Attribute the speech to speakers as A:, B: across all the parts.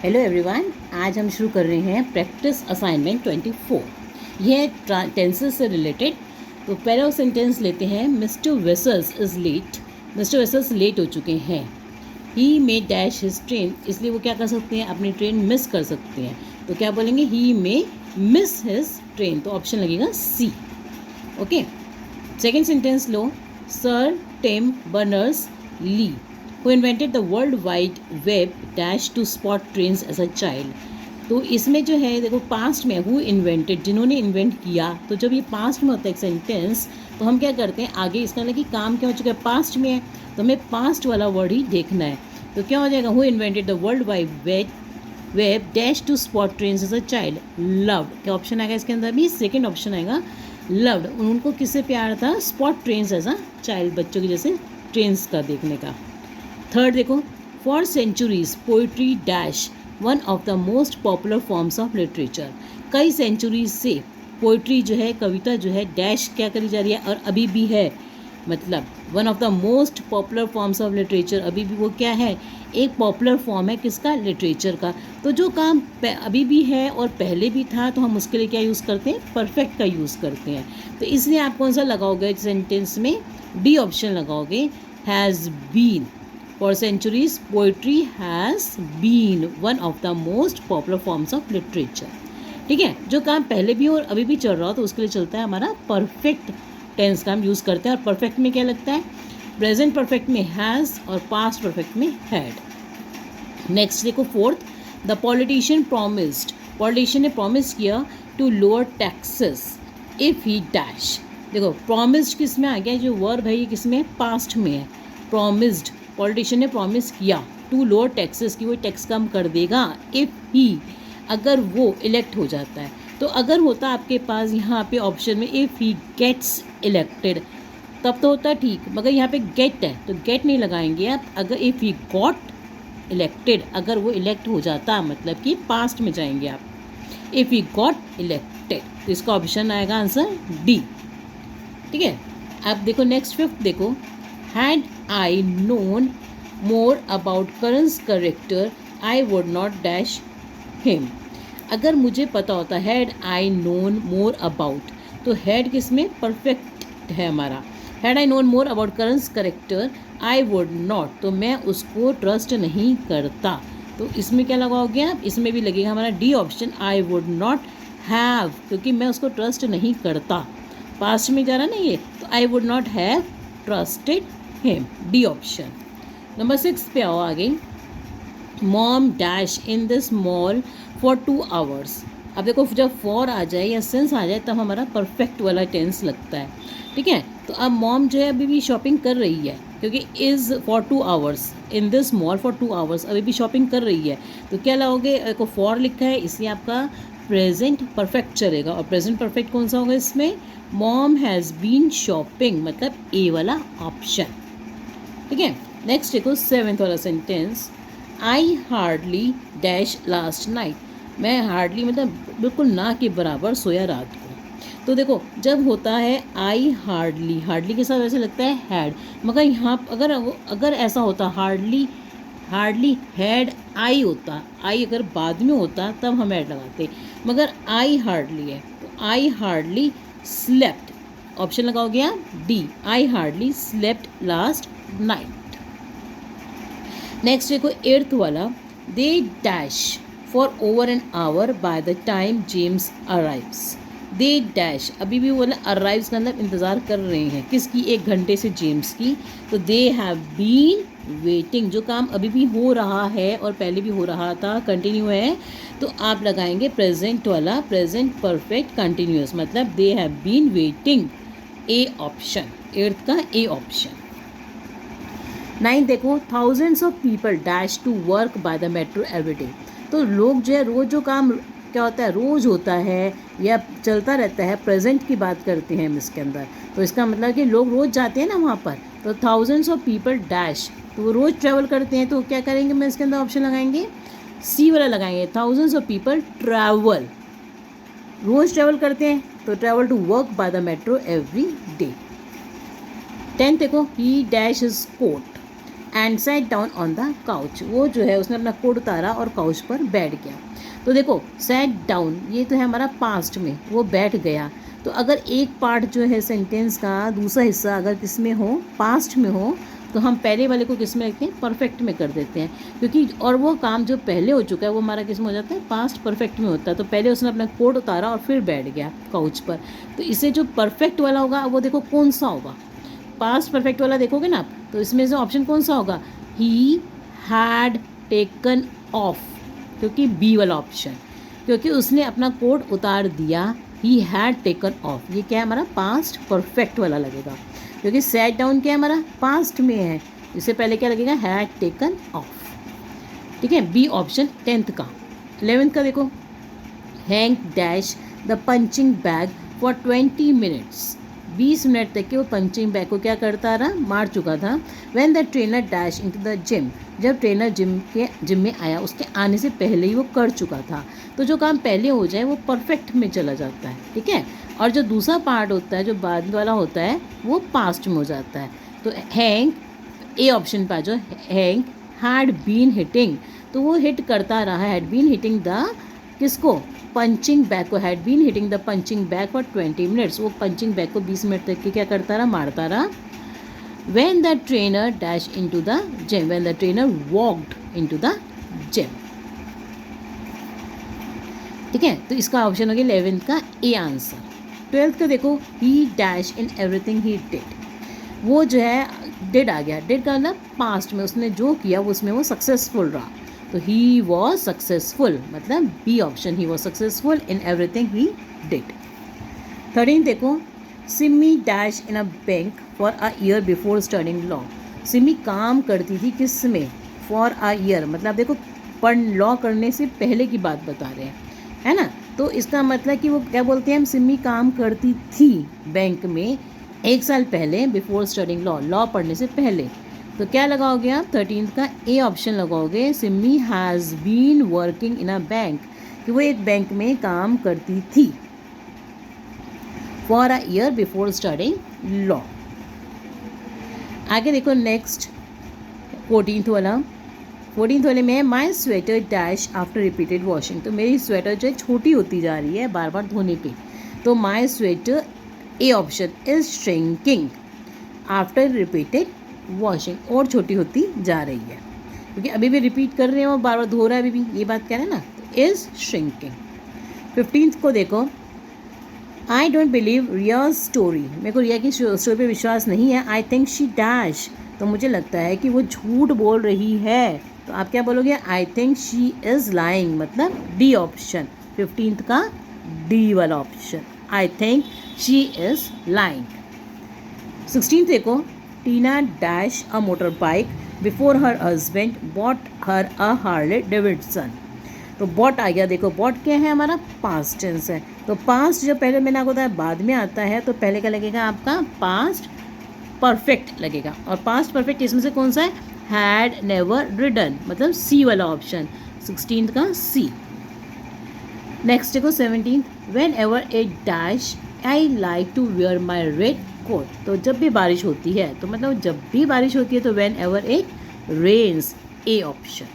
A: Hello everyone, आज हम शुरू कर रहे हैं प्रैक्टिस असाइनमेंट 24। यह है टेंसेस से रिलेटेड। तो पहला सेंटेंस लेते हैं, mister Wessels is late. Mister Wessels late हो चुके हैं। He may dash his train, इसलिए वो क्या कर सकते हैं, अपनी ट्रेन मिस कर सकते हैं। तो क्या बोलेंगे, he may miss his train. तो ऑप्शन लगेगा सी। ओके, सेकेंड सेंटेंस लो, sir Tim Berners Lee who invented the world wide web dash to spot trains as a child। तो इसमें जो है देखो, पास्ट में who invented, जिन्होंने इन्वेंट किया। तो जब ये पास्ट में होता है एक सेंटेंस, तो हम क्या करते हैं, आगे इसका लगे काम क्या हो चुका है, पास्ट में है, तो हमें पास्ट वाला वर्ड ही देखना है। तो क्या हो जाएगा, who invented the world wide web dash to spot trains as a child, loved। क्या ऑप्शन आएगा इसके अंदर भी, सेकेंड ऑप्शन आएगा loved। उनको किससे प्यार था, spot trains as a child, बच्चों की जैसे ट्रेन्स का देखने का। थर्ड देखो, for centuries poetry dash one of the most popular forms of literature. कई सेंचुरीज से पोइट्री जो है, कविता जो है, डैश क्या करी जा रही है और अभी भी है, मतलब one of the most popular forms of literature, अभी भी वो क्या है, एक पॉपुलर फॉर्म है किसका, लिटरेचर का। तो जो काम अभी भी है और पहले भी था, तो हम उसके लिए क्या यूज़ करते हैं, परफेक्ट का यूज़ करते हैं। तो इसलिए आप कौन सा लगाओगे सेंटेंस में, डी ऑप्शन लगाओगे, has been. For centuries, poetry has been one of the most popular forms of literature। ठीक है, जो काम पहले भी और अभी भी चल रहा हो, तो उसके लिए चलता है हमारा परफेक्ट टेंस का हम यूज़ करते हैं। और परफेक्ट में क्या लगता है, प्रेजेंट परफेक्ट में हैज़ और पास्ट परफेक्ट में हैड। नेक्स्ट देखो, fourth, the politician promised, politician ने प्रॉमिस किया to lower taxes if he dash. देखो, प्रॉमिस्ड किस में आ गया, जो वर्ब है ये किस में है, पास्ट में है। प्रॉमिस्ड, पॉलिटिशियन ने प्रॉमिस किया टू लोअर टैक्सेस, की वो टैक्स कम कर देगा, इफ़ ही, अगर वो इलेक्ट हो जाता है। तो अगर होता आपके पास यहाँ पे ऑप्शन में इफ़ ही गेट्स इलेक्टेड, तब तो होता ठीक, मगर यहाँ पे गेट है तो गेट नहीं लगाएंगे आप। अगर इफ़ ही गॉट इलेक्टेड, अगर वो इलेक्ट हो जाता, मतलब कि पास्ट में जाएंगे आप, इफ़ ही गॉट इलेक्टेड। तो इसका ऑप्शन आएगा आंसर डी। ठीक है, अब देखो नेक्स्ट फिफ्थ देखो, had I known more about Karan's character, I would not dash him। अगर मुझे पता होता, had I known more about, तो had किस में, परफेक्ट है हमारा। had I known more about Karan's character, I would not, तो मैं उसको ट्रस्ट नहीं करता। तो इसमें क्या लगाओगे आप, इसमें भी लगेगा हमारा D option, I would not have, क्योंकि मैं उसको ट्रस्ट नहीं करता, पास्ट में जा रहा ना ये, तो I would not have trusted him, D option. Number 6 पे आओ आगे, mom dash in this mall for 2 hours। अब देखो, जब फॉर आ जाए या सिंस आ जाए, तब हमारा परफेक्ट वाला टेंस लगता है। ठीक है, तो अब मॉम जो है अभी भी शॉपिंग कर रही है, क्योंकि is for 2 hours in this mall for 2 hours, अभी भी शॉपिंग कर रही है। तो क्या लाओगे, को फॉर लिखा है, इसलिए आपका प्रेजेंट परफेक्ट चलेगा। और प्रेजेंट परफेक्ट कौन सा होगा इसमें, मॉम हैज़ बीन शॉपिंग, मतलब ए वाला ऑप्शन। ठीक है, नेक्स्ट देखो सेवेंथ वाला sentence, I hardly dash last night. मैं हार्डली मतलब बिल्कुल ना के बराबर सोया रात को। तो देखो, जब होता है आई हार्डली, हार्डली के साथ वैसे लगता है हैड, मगर यहाँ अगर ऐसा होता हार्डली हैड आई होता, आई अगर बाद में होता तब हम ऐड लगाते, मगर आई हार्डली है, तो आई हार्डली स्लेप्ट, ऑप्शन लगाओगे आप D, I hardly slept last night. Next देखो एर्थ वाला, they dash for over an hour by the time James arrives. They dash, अभी भी बोला अराइव्स का मतलब इंतज़ार कर रहे हैं, किसकी, 1 घंटे से जेम्स की। तो दे हैव बीन वेटिंग, जो काम अभी भी हो रहा है और पहले भी हो रहा था, कंटिन्यू है, तो आप लगाएंगे प्रेजेंट वाला, प्रेजेंट परफेक्ट कंटिन्यूअस, मतलब they have been waiting, A option, eighth का ए ऑप्शन। 9 देखो, thousands of people dash to work by the metro every day. तो लोग जो है रोज़ जो काम क्या होता है, रोज़ होता है या चलता रहता है, प्रेजेंट की बात करते हैं हम इसके अंदर। तो इसका मतलब कि लोग रोज़ जाते हैं ना वहाँ पर, तो थाउजेंड्स ऑफ पीपल डैश, तो वो रोज़ ट्रैवल करते हैं, तो क्या करेंगे, मैं इसके अंदर ऑप्शन लगाएंगे सी वाला लगाएंगे, थाउजेंड्स ऑफ पीपल ट्रैवल, रोज़ ट्रैवल करते हैं, तो travel to work by the metro every day. 10 देखो, he dash is coat, and set down on the couch. वो जो है उसने अपना कोट उतारा और काउच पर बैठ गया। तो देखो सेट डाउन ये तो है हमारा पास्ट में, वो बैठ गया। तो अगर एक पार्ट जो है सेंटेंस का दूसरा हिस्सा अगर किस में हो, पास्ट में हो, तो हम पहले वाले को किस में रखते हैं, परफेक्ट में कर देते हैं। क्योंकि और वो काम जो पहले हो चुका है वो हमारा किस में हो जाता है, पास्ट परफेक्ट में होता है। तो पहले उसने अपना कोट उतारा और फिर बैठ गया काउच पर। तो इसे जो परफेक्ट वाला होगा वो देखो कौन सा होगा, पास्ट परफेक्ट वाला देखोगे ना आप, तो इसमें से ऑप्शन कौन सा होगा, ही हैड टेकन ऑफ, क्योंकि बी वाला ऑप्शन, क्योंकि उसने अपना कोट उतार दिया, ही हैड टेकन ऑफ। ये क्या है हमारा पास्ट परफेक्ट वाला लगेगा, क्योंकि सेट डाउन क्या है हमारा पास्ट में है, इससे पहले क्या लगेगा, हैड टेकन ऑफ। ठीक है, बी ऑप्शन 10th का। 11th का देखो, hang dash the punching bag for 20 minutes. 20 minute तक के वो पंचिंग बैग को क्या करता रहा, मार चुका था। When the trainer dash into the gym, जब ट्रेनर जिम में आया उसके आने से पहले ही वो कर चुका था। तो जो काम पहले हो जाए वो परफेक्ट में चला जाता है। ठीक है, और जो दूसरा पार्ट होता है जो बाद वाला होता है वो पास्ट में हो जाता है। तो हैंक ए ऑप्शन पर जो हैंक हैड बीन हिटिंग, तो वो हिट करता रहा, हैड बीन हिटिंग द किसको, पंचिंग बैग को, had been hitting the punching bag for 20 minutes. वो पंचिंग बैग को 20 मिनट तक के क्या करता रहा, मारता रहा। When the trainer dash into the gym, when the trainer walked into the gym. ठीक है, तो इसका ऑप्शन हो गया 11th का ए आंसर। 12th का देखो, he dash in everything he did, वो जो है डिड आ गया। डिड का मतलब पास्ट में उसने जो किया वो उसमें वो सक्सेसफुल रहा, तो ही वॉज सक्सेसफुल, मतलब B option, he was successful in everything he did. 13 देखो, Simi dash in a bank for a year before studying law. Simi काम करती थी किस में, फॉर अ ईयर, मतलब देखो लॉ करने से पहले की बात बता रहे हैं, है ना। तो इसका मतलब कि वो क्या बोलते हैं, हम सिमी काम करती थी बैंक में 1 साल पहले, बिफोर स्टडिंग लॉ, लॉ पढ़ने से पहले। तो क्या लगाओगे आप, 13th का ए ऑप्शन लगाओगे, Simi has been working in a bank, कि वो एक बैंक में काम करती थी for a year before studying law. आगे देखो नेक्स्ट 14th वाले में है, my sweater dash after repeated washing. तो मेरी स्वेटर जो है छोटी होती जा रही है बार बार धोने पे, तो my sweater A option is shrinking after repeated washing, और छोटी होती जा रही है क्योंकि अभी भी रिपीट कर रहे हैं और बार बार धो रहा है, अभी भी ये बात कह रहे हैं ना, तो इज श्रिंकिंग। 15th को देखो, I don't believe Riya story, मेरे को रिया की स्टोरी पे विश्वास नहीं है। आई थिंक शी डैश, तो मुझे लगता है कि वो झूठ बोल रही है, तो आप क्या बोलोगे, I think she is lying, मतलब डी ऑप्शन, 15th का डी वाला option, I think she is lying. 16th देखो, Tina dash a motor bike before her husband bought her a Harley Davidson. तो बॉट आ गया, देखो बॉट क्या है हमारा, पास्ट टेंस है। तो पास्ट जब पहले मैंने आपको बताया बाद में आता है, तो पहले क्या लगेगा आपका, पास्ट परफेक्ट लगेगा। और पास्ट परफेक्ट इसमें से कौन सा है, हैड नेवर रिडन, मतलब सी वाला ऑप्शन, 16th का सी। नेक्स्ट देखो 17th, whenever a dash I like to wear my red coat. तो जब भी बारिश होती है, तो मतलब जब भी बारिश होती है, तो whenever it rains, A option.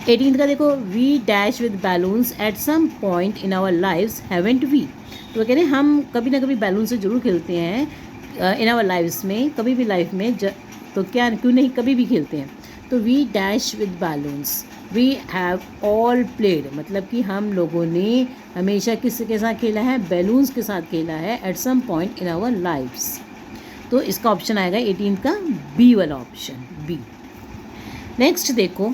A: 18th का देखो, we dash with balloons at some point in our lives haven't we. तो कह रहे हैं हम कभी ना कभी बैलून से जरूर खेलते हैं इन आवर लाइव्स में, कभी भी लाइफ में तो क्या क्यों नहीं, कभी भी खेलते हैं। तो we dash with balloons, we have all played, मतलब कि हम लोगों ने हमेशा किसके साथ खेला है, बैलून्स के साथ खेला है, at some point in our lives. तो इसका ऑप्शन आएगा 18th का बी वाला ऑप्शन, बी। नेक्स्ट देखो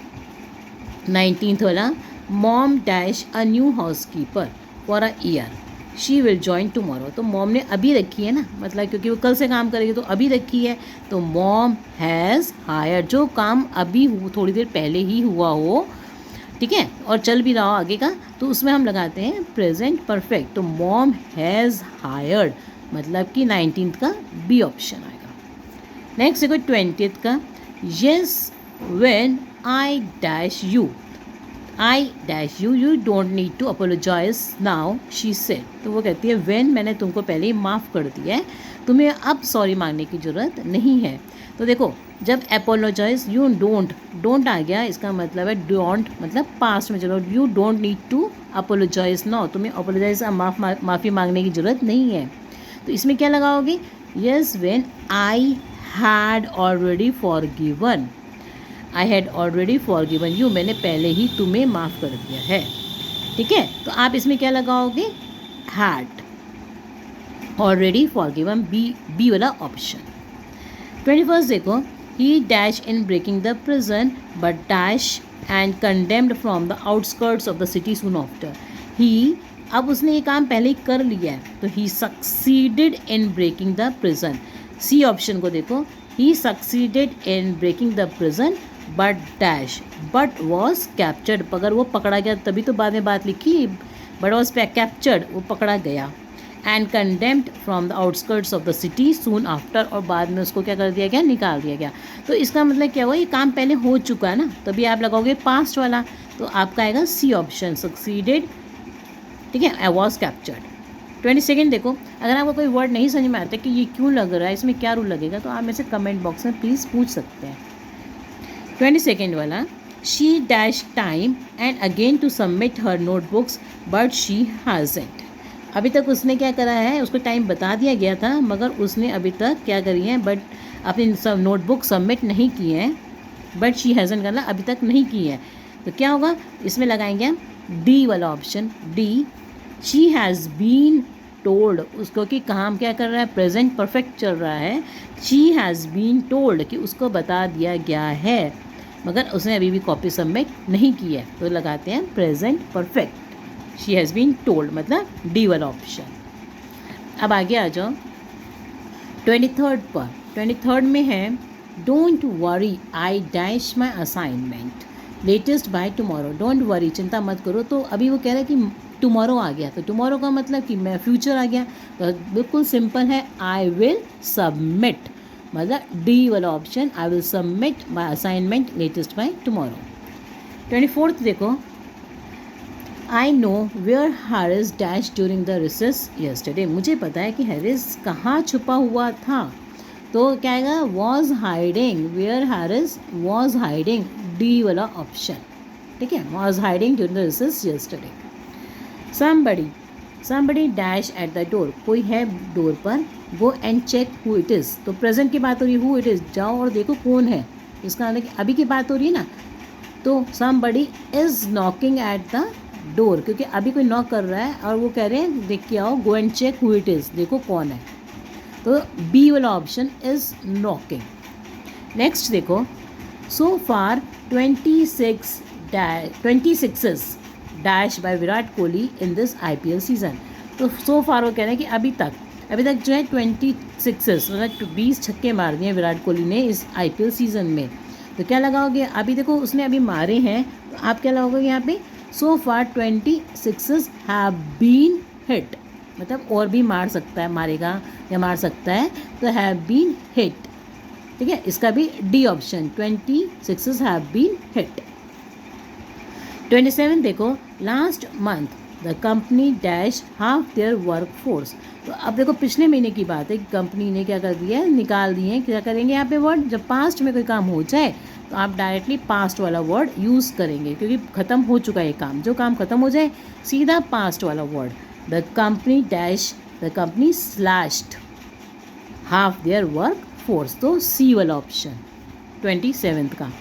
A: 19th वाला, mom dash a new house keeper for a year, she will join tomorrow. तो मॉम ने अभी रखी है ना, मतलब क्योंकि वो कल से काम करेगी तो अभी रखी है, तो मॉम हैज़ हायर, जो काम अभी थोड़ी देर पहले ही हुआ हो, ठीक है, और चल भी रहा हो आगे का, तो उसमें हम लगाते हैं प्रेजेंट परफेक्ट। तो मॉम हैज़ हायर्ड, मतलब कि 19th का बी ऑप्शन आएगा। नेक्स्ट देखो 20th का, yes when I dash you, I dash you don't need to apologise now, she said. तो वो कहती है व्हेन, मैंने तुमको पहले ही माफ़ कर दिया है, तुम्हें अब सॉरी मांगने की ज़रूरत नहीं है। तो देखो जब अपोलोजाइज, यू डोंट आ गया, इसका मतलब है डोंट मतलब पास्ट में चलो, you don't need to apologise now, तुम्हें अपोलोजाइज माफ़ी मांगने की ज़रूरत नहीं है। तो इसमें क्या लगाओगे, yes when I had already forgiven, I had already forgiven you, मैंने पहले ही तुम्हें माफ़ कर दिया है। ठीक है, तो आप इसमें क्या लगाओगे, हैड ऑलरेडी फॉरगिवन, बी वाला ऑप्शन। 21 देखो, he dash in breaking the prison but dash and condemned from the outskirts of the city soon after. He, अब उसने ये काम पहले ही कर लिया है, तो he succeeded in breaking the prison. C option को देखो, he succeeded in breaking the prison but dash, but was captured, अगर वो पकड़ा गया तभी तो बाद में बात लिखी, बट वॉज कैप्चर्ड, वो पकड़ा गया, and condemned from the outskirts of the city soon after, और बाद में उसको क्या कर दिया गया, निकाल दिया गया। तो इसका मतलब क्या हुआ, ये काम पहले हो चुका है ना, तभी आप लगाओगे पास्ट वाला, तो आपका आएगा सी ऑप्शन, सक्सीडेड। ठीक है, आई वॉज कैप्चर्ड। 22 देखो, अगर आपको कोई वर्ड नहीं समझ में आता कि ये क्यों लग रहा है, इसमें क्या रूल लगेगा, तो आप मेरे से कमेंट बॉक्स में प्लीज़ पूछ सकते हैं। 22 वाला, she dash time and again to submit her notebooks but she hasn't. अभी तक उसने क्या करा है, उसको टाइम बता दिया गया था मगर उसने अभी तक क्या करी है, बट अपनी सब नोटबुक सबमिट नहीं की है, बट शी हैज़न्ट करना अभी तक नहीं की है। तो क्या होगा, इसमें लगाएंगे हम डी वाला option, D, she has been told, उसको कि काम क्या कर रहा है, प्रेजेंट परफेक्ट चल रहा है, शी हैज़ बीन टोल्ड कि उसको बता दिया गया है मगर उसने अभी भी कॉपी सबमिट नहीं की है, तो लगाते हैं present perfect, she has been told मतलब डी वाला ऑप्शन। अब आगे आ जाओ 23 पर। 23 में है, don't worry I dash my assignment latest by tomorrow. Don't worry, चिंता मत करो। तो अभी वो कह रहा है कि टुमारो आ गया, तो टुमारो का मतलब कि मैं फ्यूचर आ गया, तो बिल्कुल सिंपल है, आई विल सबमिट मतलब डी वाला option, I will submit my assignment latest by tomorrow. 24 देखो, I know where Harris dash during the recess yesterday. मुझे पता है कि हैरिस कहाँ छुपा हुआ था, तो क्या आएगा, was hiding, where Harris was hiding, D वाला ऑप्शन। ठीक है, was hiding during the recess yesterday. Somebody dash at the door, कोई है डोर पर, go and check who it is. तो प्रेजेंट की बात हो रही है, हु इट इज़, जाओ और देखो कौन है, इसका मतलब अभी की बात हो रही है ना। तो somebody is knocking at the door, क्योंकि अभी कोई नॉक कर रहा है और वो कह रहे हैं देख के आओ, go and check who it is, देखो कौन है, तो बी वाला ऑप्शन इज़ नॉकिंग। नेक्स्ट देखो, सो फार 26 dash by Virat Kohli in this IPL season. तो सो फार वो कह रहे हैं कि अभी तक जो है 26 मतलब 20 छक्के मार दिए विराट कोहली ने इस IPL सीज़न में। तो क्या लगाओगे, अभी देखो उसने अभी मारे हैं, तो आप क्या लगाओगे यहाँ पे, सो फार 26 हैव बीन हिट, मतलब और भी मार सकता है, मारेगा या मार सकता है, तो हैव बीन हिट। ठीक है, इसका भी D option, 26 have been hit. 27 देखो, last month the company dash half their workforce. तो अब देखो पिछले महीने की बात है, कंपनी ने क्या कर दिया है, निकाल दिए हैं। क्या करेंगे यहाँ पे वर्ड, जब पास्ट में कोई काम हो जाए तो आप डायरेक्टली पास्ट वाला वर्ड यूज़ करेंगे, क्योंकि ख़त्म हो चुका है काम, जो काम ख़त्म हो जाए सीधा पास्ट वाला word. The company dash, the company slashed half their workforce, तो सी वाला ऑप्शन 27 का।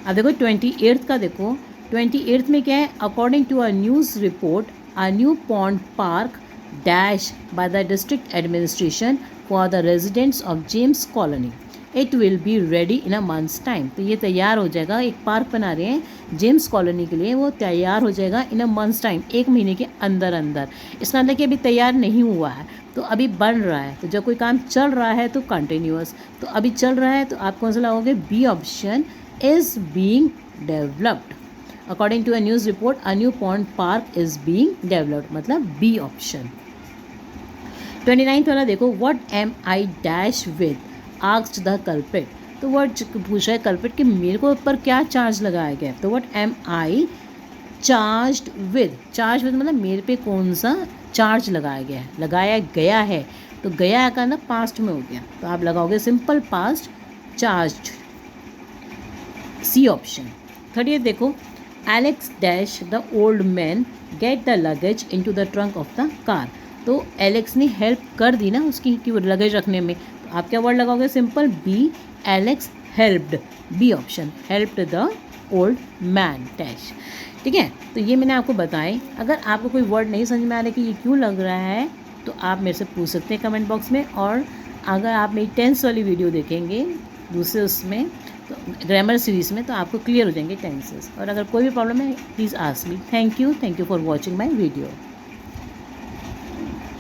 A: अब देखो 28 का, देखो 28 में क्या है, according to a news report a new pond park dash by the district administration for the residents of James colony, it will be ready in a month's time. तो ये तैयार हो जाएगा, एक पार्क बना रहे हैं जेम्स कॉलोनी के लिए, वो तैयार हो जाएगा इन अ मंथ्स टाइम, एक महीने के अंदर अंदर। इसका मतलब कि अभी तैयार नहीं हुआ है, तो अभी बन रहा है। तो जब कोई काम चल रहा है तो कंटिन्यूअस, तो अभी चल रहा है, तो आप कौन सा लगाओगे, B option, is being developed. According to a news report a new pond park is being developed, मतलब बी ऑप्शन। 29 वाला देखो, what am I dash with asked the culprit. तो वर्ड पूछा है कल्प्रिट कि मेरे को ऊपर क्या चार्ज लगाया गया, तो what am I charged with मतलब मेरे पे कौन सा चार्ज लगाया गया है। तो गया का ना पास्ट में हो गया, तो आप लगाओगे simple past charged, C option. 30 देखो, Alex dash the old man get the luggage into the trunk of the car. तो एलेक्स ने हेल्प कर दी ना उसकी कि वो लगेज रखने में, तो आप क्या वर्ड लगाओगे, simple B, Alex helped, B option, helped the old man dash. ठीक है, तो ये मैंने आपको बताए। अगर आपको कोई वर्ड नहीं समझ में आ रहा कि ये क्यों लग रहा है, तो आप मेरे से पूछ सकते हैं कमेंट बॉक्स में। और अगर आप मेरी टेंस वाली वीडियो देखेंगे दूसरे उसमें, तो ग्रामर सीरीज़ में, तो आपको क्लियर हो जाएंगे टेंसेस। और अगर कोई भी प्रॉब्लम है please ask me. Thank you for watching my video.